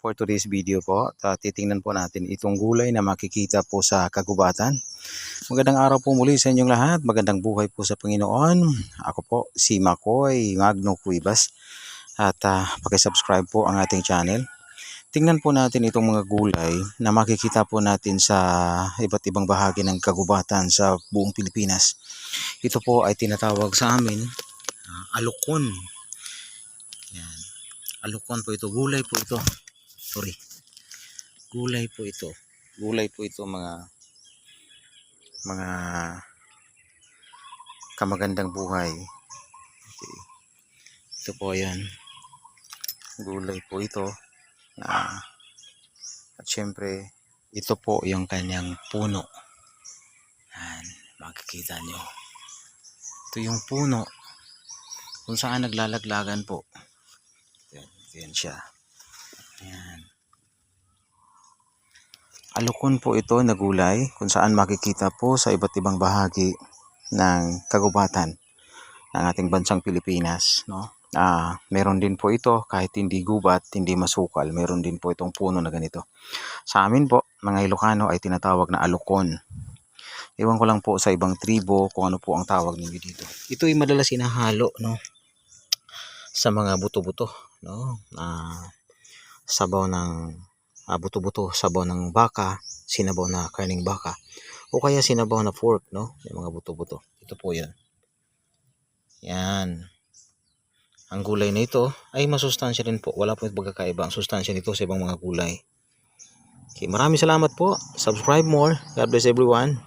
for today's video po, titingnan po natin itong gulay na makikita po sa kagubatan. Magandang araw po muli sa inyong lahat. Magandang buhay po sa Panginoon. Ako po si Makoy Magno Cuevas at paki-subscribe po ang ating channel. Tingnan po natin itong mga gulay na makikita po natin sa iba't ibang bahagi ng kagubatan sa buong Pilipinas. Ito po ay tinatawag sa amin alukon. Yan. Alukon po ito. Gulay po ito. Sorry. Gulay po ito. Gulay po ito mga kamagandang buhay. Okay. Ito po yan. Gulay po ito. At syempre, ito po yung kanyang puno. Yan. Makikita nyo. Ito yung puno. Kung saan naglalaglagan po. Yan siya. Yan. Alukon po ito na gulay kung saan makikita po sa iba't ibang bahagi ng kagubatan ng ating bansang Pilipinas, no? Meron din po ito kahit hindi gubat, hindi masukal, meron din po itong puno na ganito. Sa amin po, mga Ilocano ay tinatawag na alukon. Ewan ko lang po sa ibang tribo kung ano po ang tawag ninyo dito. Ito ay madalas sinahalo, no? Sa mga buto-buto, no? Sabaw ng buto-buto, sabaw ng baka, sinabaw na karning baka, o kaya sinabaw na pork, no? Yung mga buto-buto. Ito po yan. Yan. Ang gulay na ito ay masustansya rin po. Wala po itong pagkakaiba ang sustansya nito sa ibang mga gulay. Okay, maraming salamat po. Subscribe more. God bless everyone.